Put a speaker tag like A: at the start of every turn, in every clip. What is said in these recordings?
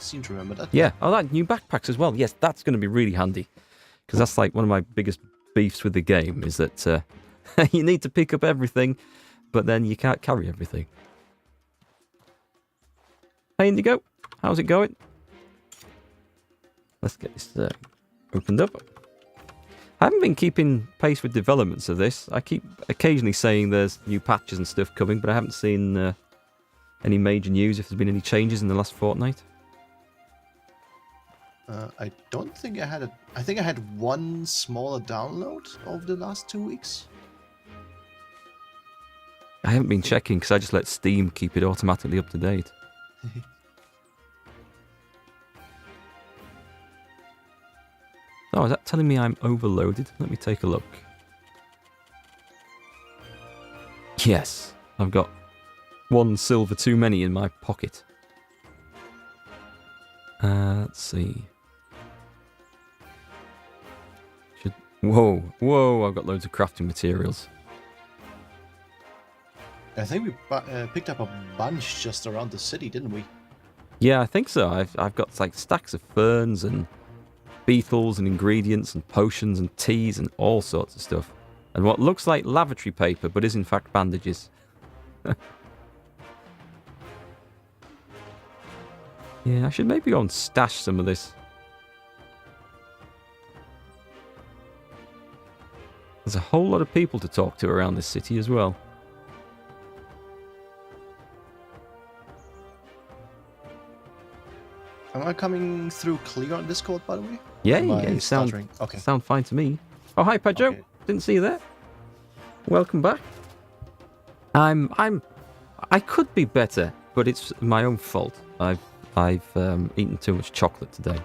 A: seem to remember that.
B: Yeah. Oh, that new backpacks as well. Yes, that's going to be really handy. Because that's like one of my biggest beefs with the game is that you need to pick up everything, but then you can't carry everything. Hey, Indigo. How's it going? Let's get this opened up. I haven't been keeping pace with developments of this. I keep occasionally saying there's new patches and stuff coming, but I haven't seen any major news if there's been any changes in the last fortnight.
A: I don't think I had I think I had one smaller download over the last 2 weeks.
B: I haven't been checking because I just let Steam keep it automatically up to date. Oh, is that telling me I'm overloaded? Let me take a look. Yes, I've got one silver too many in my pocket. Let's see. Whoa, I've got loads of crafting materials.
A: I think we picked up a bunch just around the city, didn't we?
B: Yeah, I think so. I've got like stacks of ferns and beetles and ingredients and potions and teas and all sorts of stuff. And what looks like lavatory paper, but is in fact bandages. Yeah, I should maybe go and stash some of this. There's a whole lot of people to talk to around this city as well.
A: Am I coming through clear on Discord, by the way?
B: Yeah,
A: you
B: sound fine to me. Oh, hi, Pedro.
A: Okay.
B: Didn't see you there. Welcome back. I could be better, but it's my own fault. I've eaten too much chocolate today.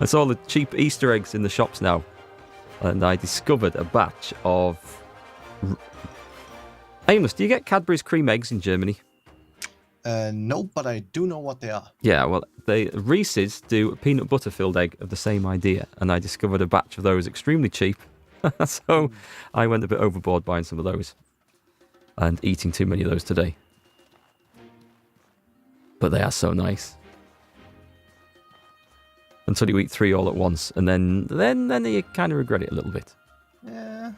B: I saw the cheap Easter eggs in the shops now, and I discovered a batch of... Aimless, do you get Cadbury's cream eggs in Germany?
A: No, but I do know what they are.
B: Yeah, well, Reese's do a peanut butter filled egg of the same idea, and I discovered a batch of those extremely cheap. So I went a bit overboard buying some of those and eating too many of those today. But they are so nice. Until you eat 3 all at once, and then you kind of regret it a little bit.
A: Yeah.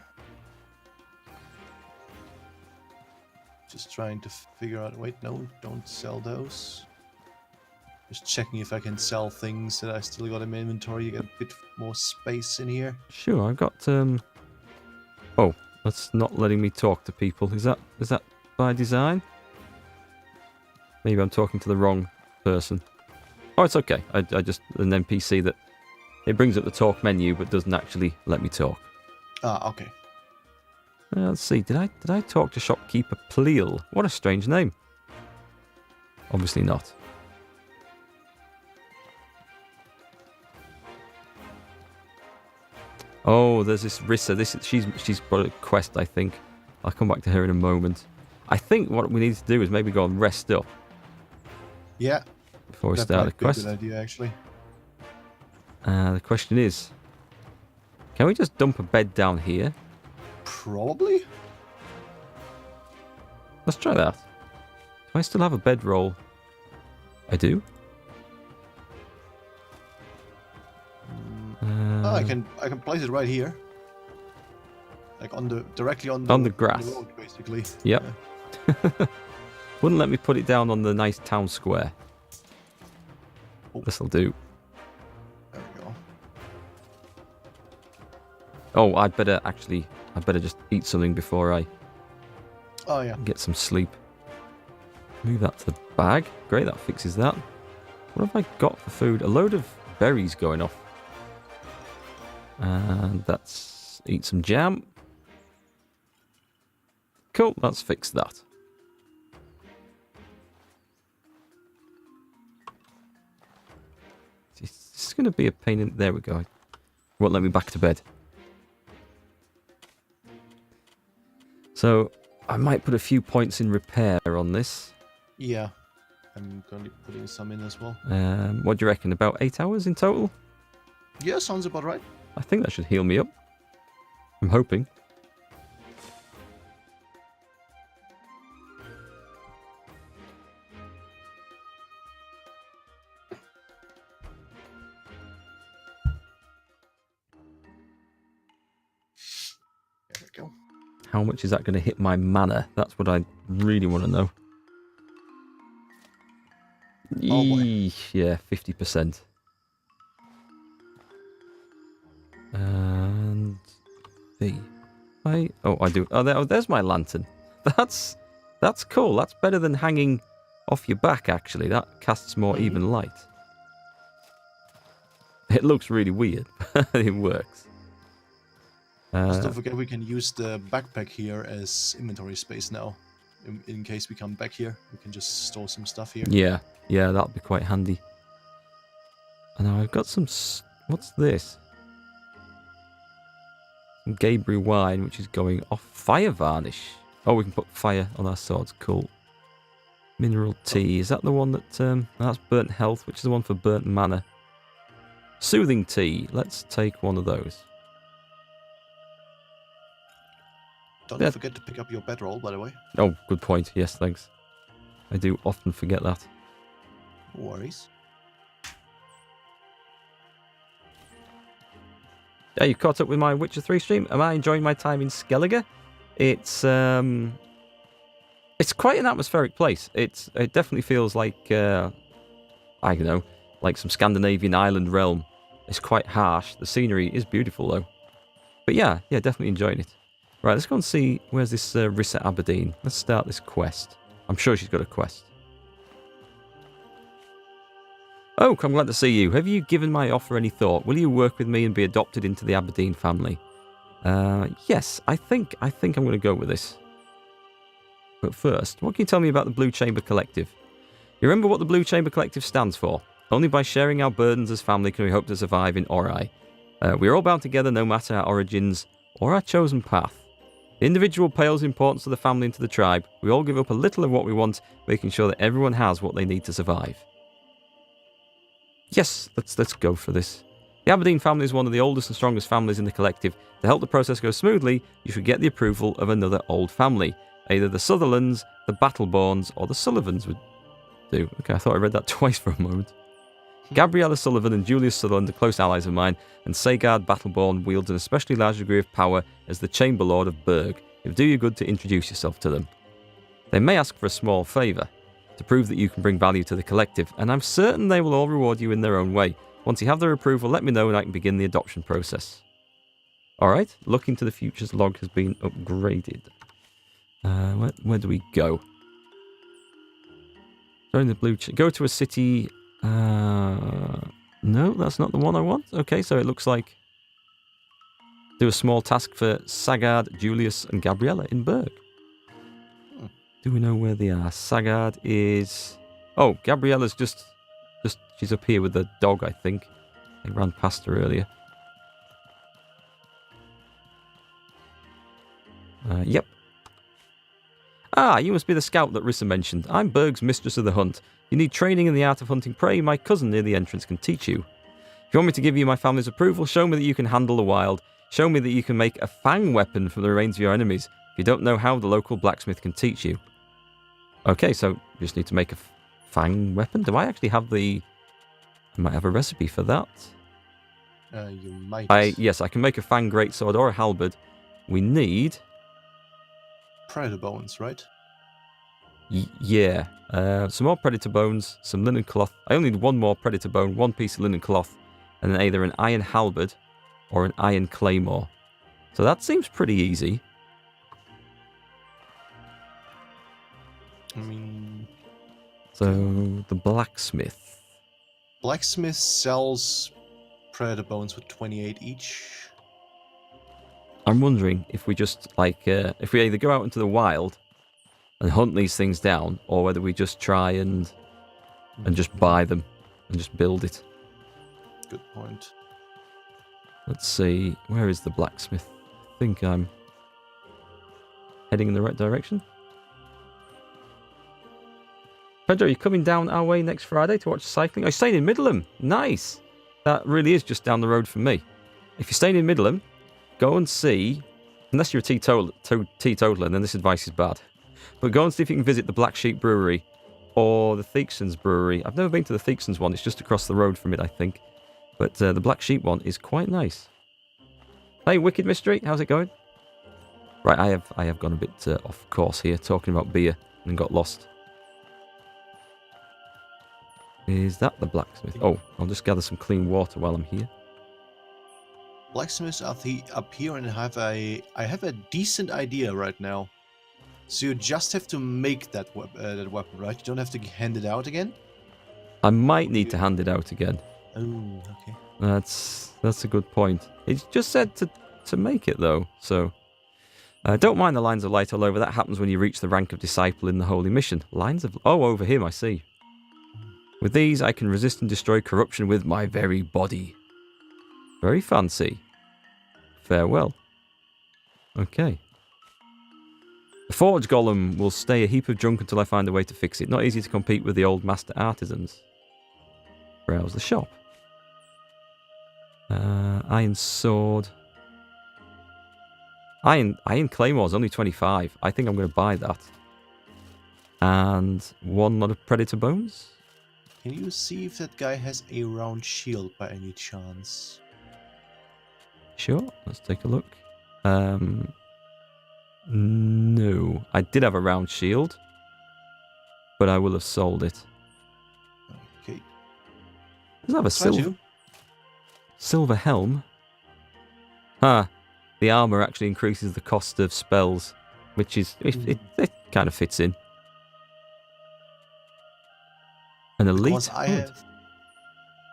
A: Just trying to figure out... Wait, no, don't sell those. Just checking if I can sell things that I still got in my inventory. You get a bit more space in here.
B: Sure, I've got... Oh, that's not letting me talk to people. Is that by design? Maybe I'm talking to the wrong person. Oh, it's okay. I just... An NPC that... It brings up the talk menu, but doesn't actually let me talk.
A: Ah, okay.
B: Let's see, did I talk to shopkeeper Pleel? What a strange name. Obviously not. Oh, there's this Rissa. She's got a quest, I think. I'll come back to her in a moment. I think what we need to do is maybe go and rest up.
A: Yeah.
B: Before we start the quest.
A: That might be a good idea, actually.
B: The question is, can we just dump a bed down here?
A: Probably.
B: Let's try that. Do I still have a bedroll? I do.
A: I can place it right here. Like directly on
B: the grass.
A: On the road, basically.
B: Yep.
A: Yeah.
B: Wouldn't let me put it down on the nice town square.
A: Oh.
B: This'll do.
A: There we go.
B: Oh, I'd better just eat something before I get some sleep. Move that to the bag. Great, that fixes that. What have I got for food? A load of berries going off. And that's... Eat some jam. Cool, let's fix that. This is going to be a pain in... There we go. Won't let me back to bed. So, I might put a few points in repair on this.
A: Yeah. I'm going to be putting some in as well.
B: What do you reckon? About 8 hours in total?
A: Yeah, sounds about right.
B: I think that should heal me up. I'm hoping. how much is that going to hit my mana? That's what I really want to know.
A: Oh boy.
B: Yeah, 50%. And I do. There's my lantern. That's cool. That's better than hanging off your back, actually. That casts more even light. It looks really weird, but it works.
A: Just don't forget we can use the backpack here as inventory space now. In case we come back here, we can just store some stuff here.
B: Yeah, that'll be quite handy. And now I've got some... What's this? Some Gabriel wine, which is going off. Fire varnish. Oh, we can put fire on our swords. Cool. Mineral tea. Is that the one that... that's burnt health, which is the one for burnt mana. Soothing tea. Let's take one of those.
A: Don't forget to pick up your bedroll, by the way.
B: Oh, good point. Yes, thanks. I do often forget that.
A: No worries.
B: Yeah, you caught up with my Witcher 3 stream? Am I enjoying my time in Skellige? It's quite an atmospheric place. It definitely feels like I don't know, like some Scandinavian island realm. It's quite harsh. The scenery is beautiful though. But yeah, definitely enjoying it. Right, let's go and see where's this Rissa Aberdeen. Let's start this quest. I'm sure she's got a quest. Oh, I'm glad to see you. Have you given my offer any thought? Will you work with me and be adopted into the Aberdeen family? Yes, I think I'm going to go with this. But first, what can you tell me about the Blue Chamber Collective? You remember what the Blue Chamber Collective stands for? Only by sharing our burdens as family can we hope to survive in Ori. We are all bound together no matter our origins or our chosen path. The individual pales importance to the family and to the tribe. We all give up a little of what we want, making sure that everyone has what they need to survive. Yes, let's go for this. The Aberdeen family is one of the oldest and strongest families in the collective. To help the process go smoothly, you should get the approval of another old family. Either the Sutherlands, the Battleborns, or the Sullivans would do. Okay, I thought I read that twice for a moment. Gabriella Sullivan and Julius Sutherland are close allies of mine, and Sagard Battleborn wields an especially large degree of power as the Chamber Lord of Berg. It would do you good to introduce yourself to them. They may ask for a small favour, to prove that you can bring value to the collective, and I'm certain they will all reward you in their own way. Once you have their approval, let me know and I can begin the adoption process. Alright, looking to the futures log has been upgraded. Where do we go? Join the blue... Go to a city... no, that's not the one I want. Okay, so it looks like... Do a small task for Sagard, Julius, and Gabriella in Berg. Do we know where they are? Sagard is... Oh, Gabriella's just... She's up here with the dog, I think. I ran past her earlier. Yep. Ah, you must be the scout that Rissa mentioned. I'm Berg's mistress of the hunt. You need training in the art of hunting prey. My cousin near the entrance can teach you. If you want me to give you my family's approval, show me that you can handle the wild. Show me that you can make a fang weapon from the remains of your enemies. If you don't know how, the local blacksmith can teach you. Okay, so you just need to make a fang weapon. Do I actually have the... I might have a recipe for that.
A: You might.
B: Yes, I can make a fang greatsword or a halberd. We need...
A: Predator bones, right?
B: Yeah. Some more predator bones, some linen cloth. I only need one more predator bone, one piece of linen cloth, and then either an iron halberd or an iron claymore. So that seems pretty easy.
A: I mean...
B: So, the blacksmith.
A: Blacksmith sells predator bones for 28 each.
B: I'm wondering if we just, if we either go out into the wild and hunt these things down, or whether we just try and just buy them and just build it.
A: Good point.
B: Let's see, where is the blacksmith? I think I'm heading in the right direction. Pedro, are you coming down our way next Friday to watch cycling? Oh, you're staying in Middleham. Nice. That really is just down the road from me. If you're staying in Middleham, go and see, unless you're a teetotaler, then this advice is bad. But go and see if you can visit the Black Sheep Brewery or the Theaksons Brewery. I've never been to the Theaksons one. It's just across the road from it, I think. But the Black Sheep one is quite nice. Hey, Wicked Mystery, how's it going? Right, I have gone a bit off course here, talking about beer, and got lost. Is that the blacksmith? Oh, I'll just gather some clean water while I'm here.
A: Blacksmiths are up here, and I have a decent idea right now. So you just have to make that weapon, right? You don't have to hand it out again.
B: I might need to hand it out again.
A: Oh, okay.
B: That's a good point. It just said to make it though, so don't mind the lines of light all over. That happens when you reach the rank of disciple in the holy mission. Lines of over him, I see. With these, I can resist and destroy corruption with my very body. Very fancy. Farewell. Okay. The forge golem will stay a heap of junk until I find a way to fix it. Not easy to compete with the old master artisans. Browse the shop. Iron sword. Iron Claymore's only 25. I think I'm going to buy that. And one lot of predator bones.
A: Can you see if that guy has a round shield by any chance?
B: Sure, let's take a look. No. I did have a round shield, but I will have sold it.
A: Okay.
B: Doesn't have a silver helm. The armor actually increases the cost of spells, which is it kind of fits in. An elite.
A: Because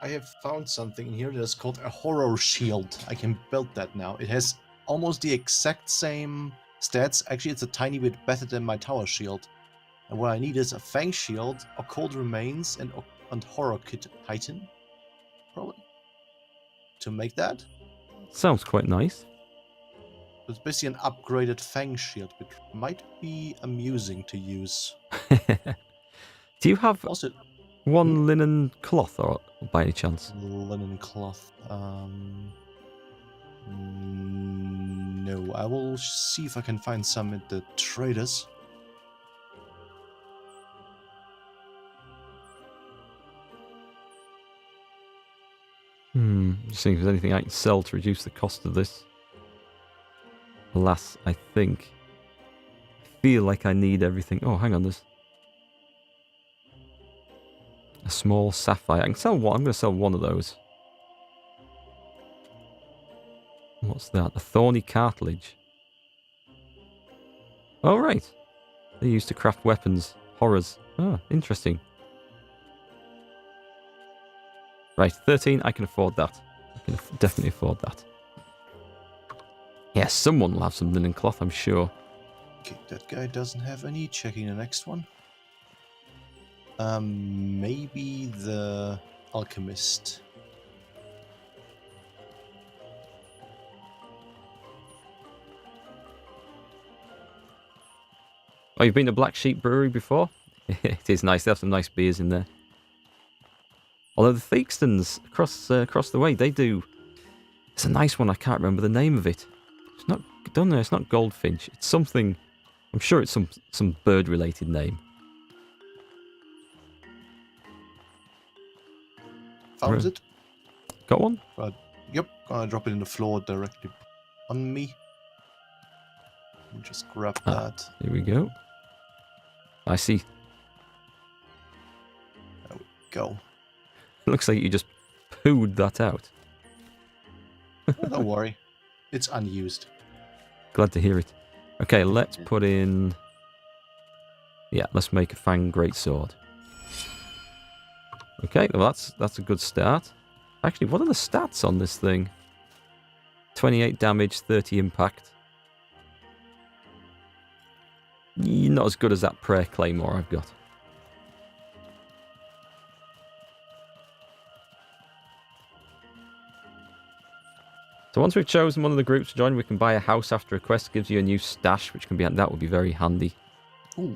A: I have found something in here that's called a horror shield. I can build that now. It has almost the exact same stats. Actually, it's a tiny bit better than my tower shield. And what I need is a fang shield, occult remains, and horror kit titan. Probably. To make that.
B: Sounds quite nice.
A: It's basically an upgraded fang shield, which might be amusing to use.
B: Do you have
A: Also,
B: one linen cloth, or by any chance?
A: linen cloth. No, I will see if I can find some at the traders.
B: Just seeing if there's anything I can sell to reduce the cost of this. Alas, I feel like I need everything. Oh, hang on, there's a small sapphire. I can sell one. I'm going to sell one of those. What's that? A thorny cartilage. Oh, right. They're used to craft weapons. Horrors. Oh, interesting. Right, 13. I can afford that. I can definitely afford that. Yes, someone will have some linen cloth, I'm sure.
A: Okay, that guy doesn't have any. Checking the next one. Maybe the alchemist.
B: Oh, you've been to Black Sheep Brewery before? It is nice. They have some nice beers in there. Although the Theakston's across the way, they do. It's a nice one. I can't remember the name of it. It's not. Don't know. It's not Goldfinch. It's something. I'm sure it's some bird-related name.
A: Found it.
B: Got one?
A: Yep. Gonna drop it in the floor directly on me. Let me just grab that.
B: Here we go. I see.
A: There we go.
B: Looks like you just pooed that out.
A: Don't worry. It's unused.
B: Glad to hear it. Okay, let's put in... Yeah, let's make a Fang Greatsword. Okay, well that's a good start. Actually, what are the stats on this thing? 28 damage, 30 impact. Not as good as that Prayer Claymore I've got. So once we've chosen one of the groups to join, we can buy a house after a quest. Gives you a new stash, which can be that would be very handy.
A: Ooh.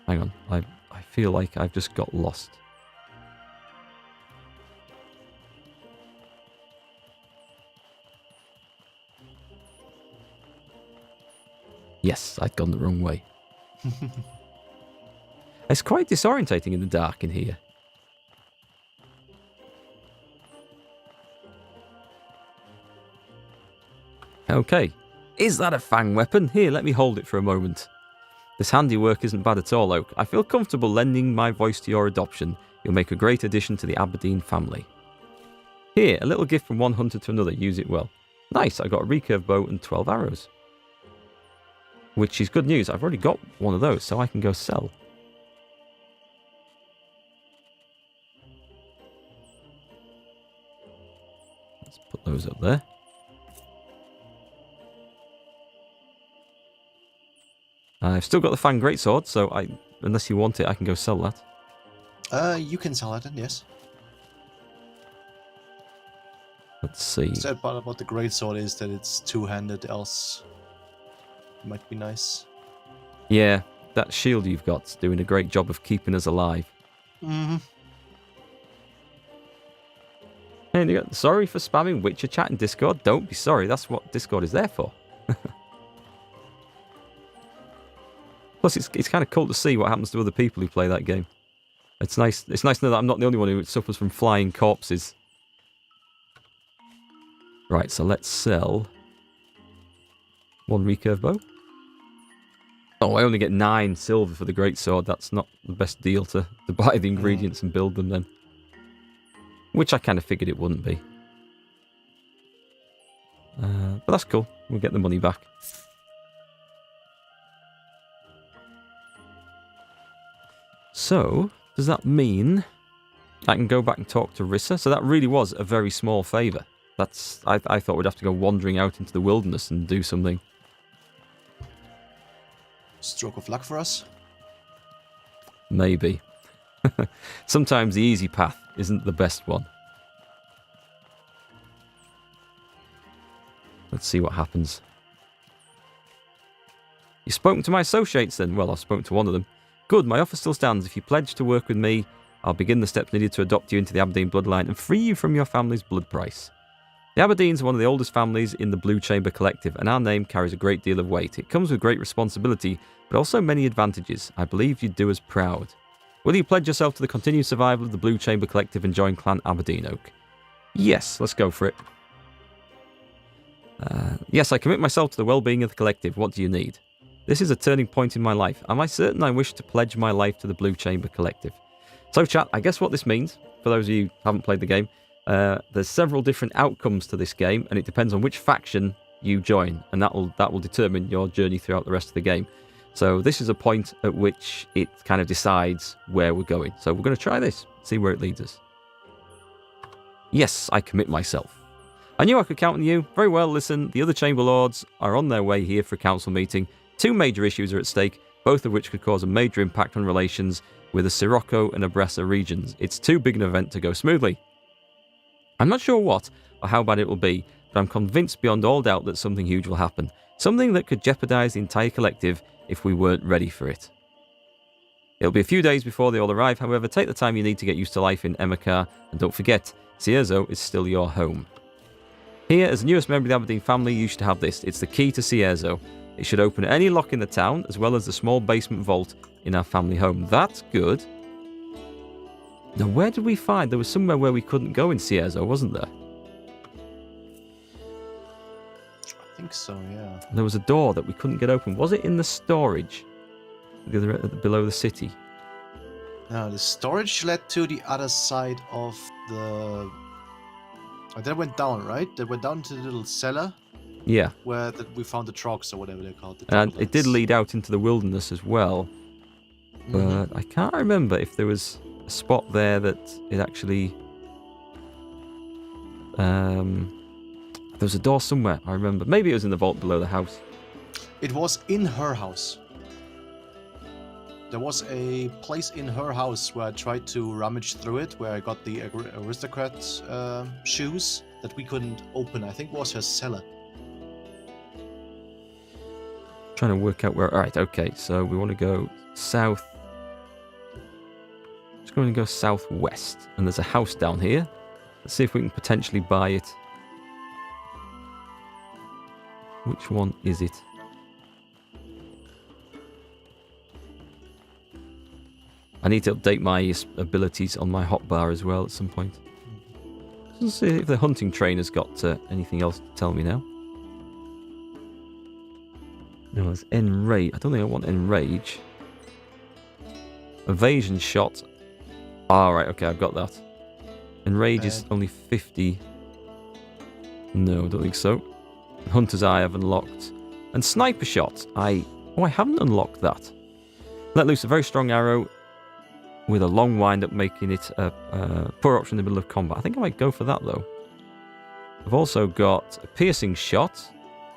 B: Hang on, I feel like I've just got lost. Yes, I'd gone the wrong way. It's quite disorientating in the dark in here. Okay, Is that a fang weapon? Here, let me hold it for a moment. This handiwork isn't bad at all, Oak. I feel comfortable lending my voice to your adoption. You'll make a great addition to the Aberdeen family. Here, a little gift from one hunter to another. Use it well. Nice, I got a recurve bow and 12 arrows. Which is good news. I've already got one of those, so I can go sell. Let's put those up there. I've still got the Fang Greatsword, so unless you want it, I can go sell that.
A: You can sell it then, yes.
B: Let's see.
A: The sad part about the greatsword is that it's two-handed, else it might be nice.
B: Yeah, that shield you've got's doing a great job of keeping us alive.
A: Mm-hmm.
B: And you got, sorry for spamming Witcher chat in Discord. Don't be sorry, that's what Discord is there for. Plus, it's kind of cool to see what happens to other people who play that game. It's nice to know that I'm not the only one who suffers from flying corpses. Right, so let's sell one recurve bow. Oh, I only get 9 silver for the greatsword. That's not the best deal to buy the ingredients and build them then. Which I kind of figured it wouldn't be. But that's cool. We'll get the money back. So, does that mean I can go back and talk to Rissa? So that really was a very small favour. I thought we'd have to go wandering out into the wilderness and do something.
A: Stroke of luck for us.
B: Maybe. Sometimes the easy path isn't the best one. Let's see what happens. You've spoken to my associates then? Well, I've spoken to one of them. Good, my offer still stands. If you pledge to work with me, I'll begin the steps needed to adopt you into the Aberdeen bloodline and free you from your family's blood price. The Aberdeens are one of the oldest families in the Blue Chamber Collective, and our name carries a great deal of weight. It comes with great responsibility, but also many advantages. I believe you'd do us proud. Will you pledge yourself to the continued survival of the Blue Chamber Collective and join Clan Aberdeen Oak? Yes, let's go for it. Yes, I commit myself to the well-being of the collective. What do you need? This is a turning point in my life. Am I certain I wish to pledge my life to the Blue Chamber Collective? So, chat, I guess what this means, for those of you who haven't played the game, there's several different outcomes to this game, and it depends on which faction you join, and that will determine your journey throughout the rest of the game. So this is a point at which it kind of decides where we're going. So we're going to try this, see where it leads us. Yes, I commit myself. I knew I could count on you. Very well, listen, the other Chamber Lords are on their way here for a council meeting. 2 major issues are at stake, both of which could cause a major impact on relations with the Sirocco and Abressa regions. It's too big an event to go smoothly. I'm not sure what or how bad it will be, but I'm convinced beyond all doubt that something huge will happen. Something that could jeopardize the entire collective if we weren't ready for it. It'll be a few days before they all arrive, however, take the time you need to get used to life in Emmekar, and don't forget, Cierzo is still your home. Here, as the newest member of the Aberdeen family, you should have this. It's the key to Cierzo. It should open any lock in the town, as well as the small basement vault in our family home. That's good. Now, where did we find? There was somewhere where we couldn't go in Cierzo, wasn't there?
A: I think so, yeah.
B: There was a door that we couldn't get open. Was it in the storage? Below the city?
A: No, the storage led to the other side of the... Oh, that went down, right? That went down to the little cellar.
B: Yeah.
A: Where we found the trogs or whatever they're called.
B: And it did lead out into the wilderness as well. But I can't remember if there was a spot there that it actually... there was a door somewhere, I remember. Maybe it was in the vault below the house.
A: It was in her house. There was a place in her house where I tried to rummage through it, where I got the aristocrat shoes that we couldn't open. I think it was her cellar.
B: Trying to work out where... Alright, okay, so we want to go south. Just going to go southwest. And there's a house down here. Let's see if we can potentially buy it. Which one is it? I need to update my abilities on my hotbar as well at some point. Let's see if the hunting trainer's got anything else to tell me now. No, it's enrage. I don't think I want enrage. Evasion shot. Right, okay, I've got that. Enrage is only 50. No, I don't think so. Hunter's Eye I've unlocked. And Sniper Shot. I haven't unlocked that. Let loose a very strong arrow with a long wind-up, making it a poor option in the middle of combat. I think I might go for that, though. I've also got a Piercing Shot.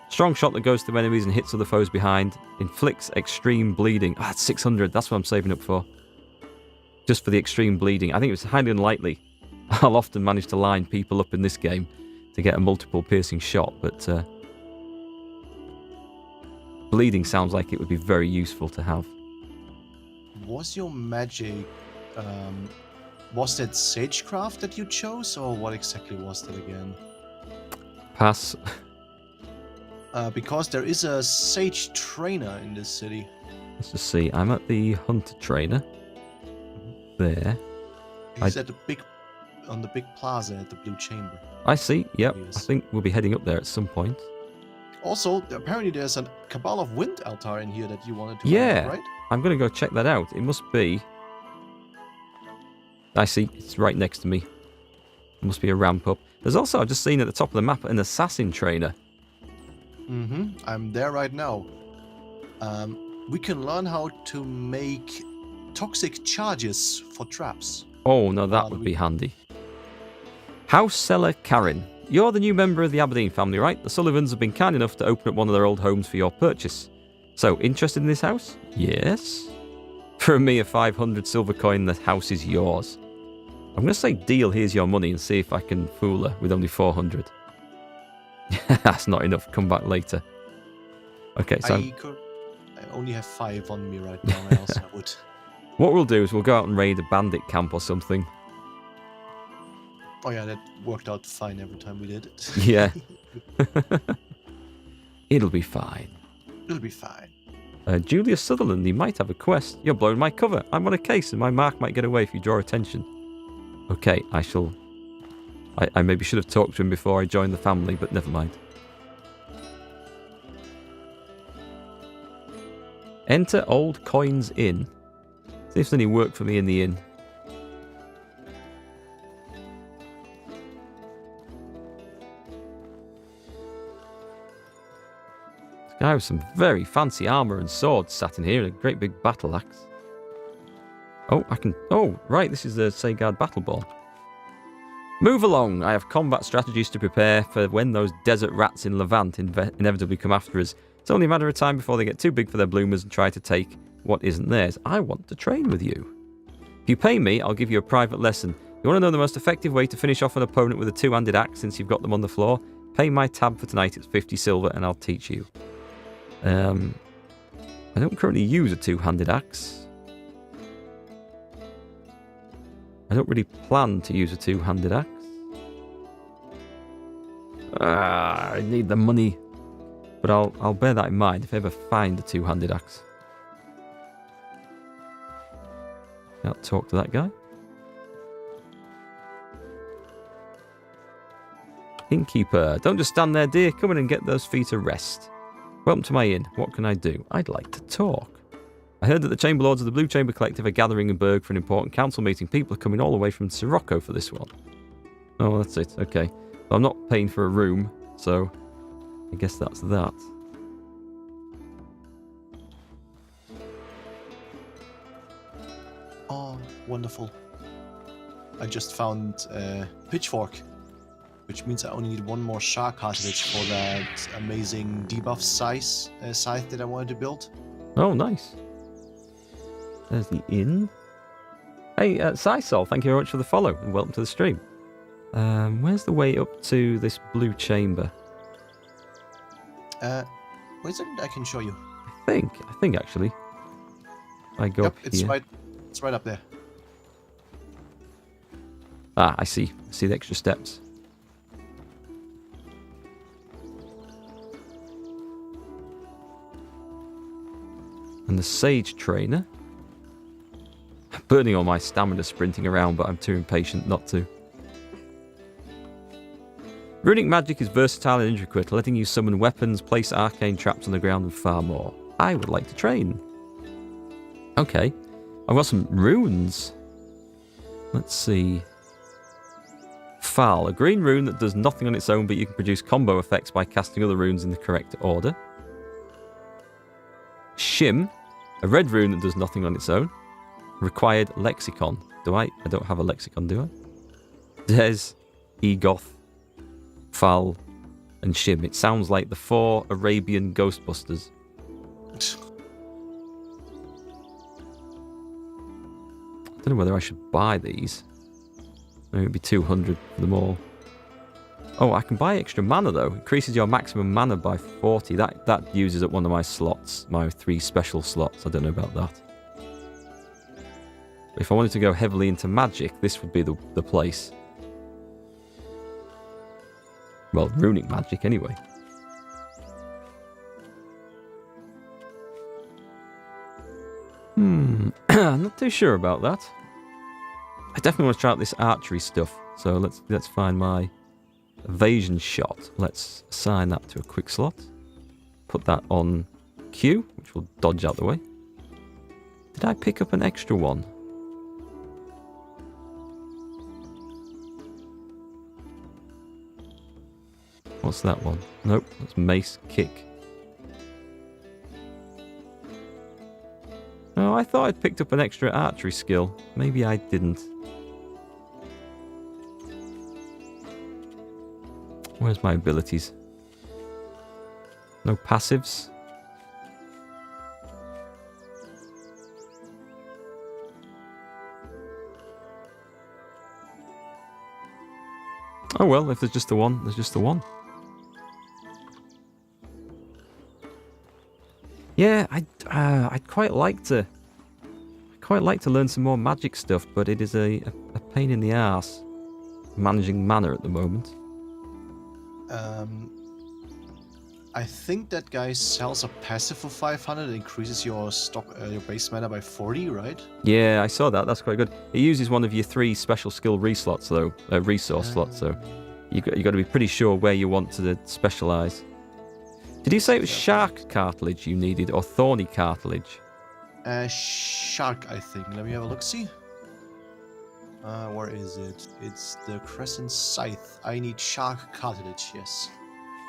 B: Strong shot that goes through enemies and hits other foes behind. Inflicts extreme bleeding. That's 600. That's what I'm saving up for. Just for the extreme bleeding. I think it's highly unlikely. I'll often manage to line people up in this game to get a multiple piercing shot, but bleeding sounds like it would be very useful to have.
A: Was your magic, was that Sagecraft that you chose, or what exactly was that again?
B: Pass.
A: Because there is a Sage Trainer in this city.
B: Let's just see. I'm at the Hunter Trainer. There.
A: He's at on the big plaza at the Blue Chamber.
B: I see. Yep. I think we'll be heading up there at some point.
A: Also, apparently there's a Cabal of Wind altar in here that you wanted to
B: Yeah.
A: find, right?
B: I'm going to go check that out. It must be... I see. It's right next to me. It must be a ramp up. There's also, I've just seen at the top of the map, an Assassin Trainer.
A: I'm there right now. We can learn how to make toxic charges for traps.
B: Oh, no, that would be handy. House Seller Karen. You're the new member of the Aberdeen family, right? The Sullivans have been kind enough to open up one of their old homes for your purchase. So, interested in this house? Yes. For a mere 500 silver coin, the house is yours. I'm going to say deal, here's your money, and see if I can fool her with only 400. That's not enough. Come back later. Okay, so...
A: I only have 5 on me right now, else I would.
B: What we'll do is we'll go out and raid a bandit camp or something.
A: Oh yeah, that worked out fine every time we did it.
B: Yeah. It'll be fine.
A: It'll be fine.
B: Julius Sutherland, you might have a quest. You're blowing my cover. I'm on a case and my mark might get away if you draw attention. Okay, I shall... I maybe should have talked to him before I joined the family, but never mind. Enter Old Coins Inn. See if there's any work for me in the inn. This guy with some very fancy armour and swords sat in here and a great big battle axe. Oh, I can... Oh, right, this is the Sagard battle ball. Move along. I have combat strategies to prepare for when those desert rats in Levant inevitably come after us. It's only a matter of time before they get too big for their bloomers and try to take what isn't theirs. I want to train with you. If you pay me, I'll give you a private lesson. You want to know the most effective way to finish off an opponent with a two-handed axe since you've got them on the floor? Pay my tab for tonight. It's 50 silver and I'll teach you. I don't currently use a two-handed axe. I don't really plan to use a two-handed axe. I need the money. But I'll bear that in mind if I ever find a two-handed axe. Can't talk to that guy. Innkeeper, don't just stand there, dear. Come in and get those feet a rest. Welcome to my inn. What can I do? I'd like to talk. I heard that the Chamber Lords of the Blue Chamber Collective are gathering in Berg for an important council meeting. People are coming all the way from Sirocco for this one. Oh, that's it. Okay. Well, I'm not paying for a room, so I guess that's that.
A: Oh, wonderful. I just found a pitchfork, which means I only need one more shark cartilage for that amazing debuff scythe that I wanted to build.
B: Oh, nice. There's the inn. Hey, Sisol, thank you very much for the follow and welcome to the stream. Where's the way up to this blue chamber?
A: Wait a second, I can show you.
B: I think actually. I go up
A: it's
B: here.
A: It's right up there.
B: Ah, I see. I see the extra steps. And the Sage Trainer. I'm burning all my stamina sprinting around, but I'm too impatient not to. Runic magic is versatile and intricate, letting you summon weapons, place arcane traps on the ground, and far more. I would like to train. Okay. I've got some runes. Let's see. Fal, a green rune that does nothing on its own, but you can produce combo effects by casting other runes in the correct order. Shim, a red rune that does nothing on its own. Required lexicon. I don't have a lexicon, do I? Des, Egoth, Fal, and Shim. It sounds like the 4 Arabian Ghostbusters. I don't know whether I should buy these. Maybe it'd be 200 for them all. Oh, I can buy extra mana though. Increases your maximum mana by 40. That uses up one of my slots, my 3 special slots. I don't know about that. If I wanted to go heavily into magic, this would be the place. Well, runic magic anyway. I'm not too sure about that. I definitely want to try out this archery stuff. So let's find my evasion shot. Let's assign that to a quick slot. Put that on Q, which will dodge out the way. Did I pick up an extra one? What's that one? Nope, that's mace kick. Oh, I thought I'd picked up an extra archery skill. Maybe I didn't. Where's my abilities? No passives. Oh well, if there's just the one, there's just the one. Yeah, I'd quite like to learn some more magic stuff, but it is a pain in the arse managing mana at the moment.
A: I think that guy sells a passive for 500, increases your your base mana by 40, right?
B: Yeah, I saw that. That's quite good. It uses one of your 3 special skill resource slots, so you got to be pretty sure where you want to specialize. Did you say it was shark cartilage you needed, or thorny cartilage?
A: Shark, I think. Let me have a look-see. Where is it? It's the Crescent Scythe. I need shark cartilage, yes.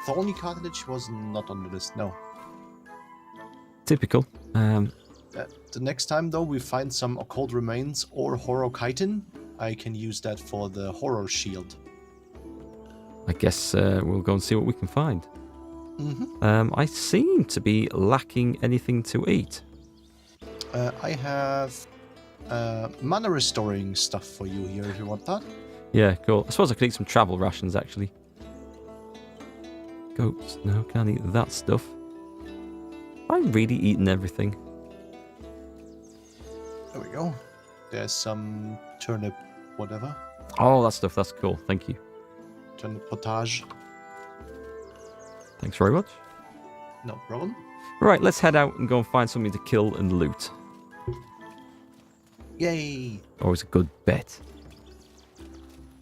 A: Thorny cartilage was not on the list, no.
B: Typical.
A: The next time, though, we find some occult remains or horror chitin, I can use that for the horror shield.
B: I guess we'll go and see what we can find.
A: Mm-hmm.
B: I seem to be lacking anything to eat.
A: I have mana restoring stuff for you here if you want that.
B: Yeah, cool. I suppose I could eat some travel rations, actually. Goats. No, can't eat that stuff. I'm really eating everything.
A: There we go. There's some turnip whatever.
B: Oh, that stuff. That's cool. Thank you.
A: Turnip potage.
B: Thanks very much.
A: No problem.
B: Right, let's head out and go and find something to kill and loot.
A: Yay!
B: Always a good bet.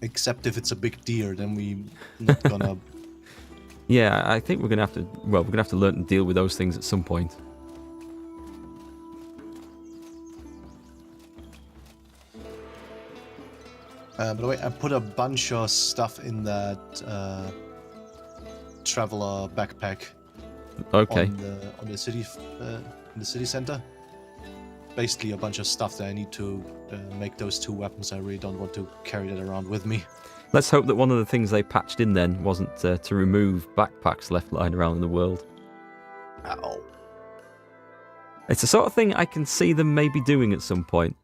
A: Except if it's a big deer, then we not gonna...
B: Yeah, I think we're gonna have to. Well, we're gonna have to learn to deal with those things at some point.
A: By the way, I put a bunch of stuff in that traveler backpack.
B: Okay.
A: On the city, in the city center. Basically, a bunch of stuff that I need to make those 2 weapons. I really don't want to carry that around with me.
B: Let's hope that one of the things they patched in then wasn't to remove backpacks left lying around in the world.
A: Ow.
B: It's the sort of thing I can see them maybe doing at some point.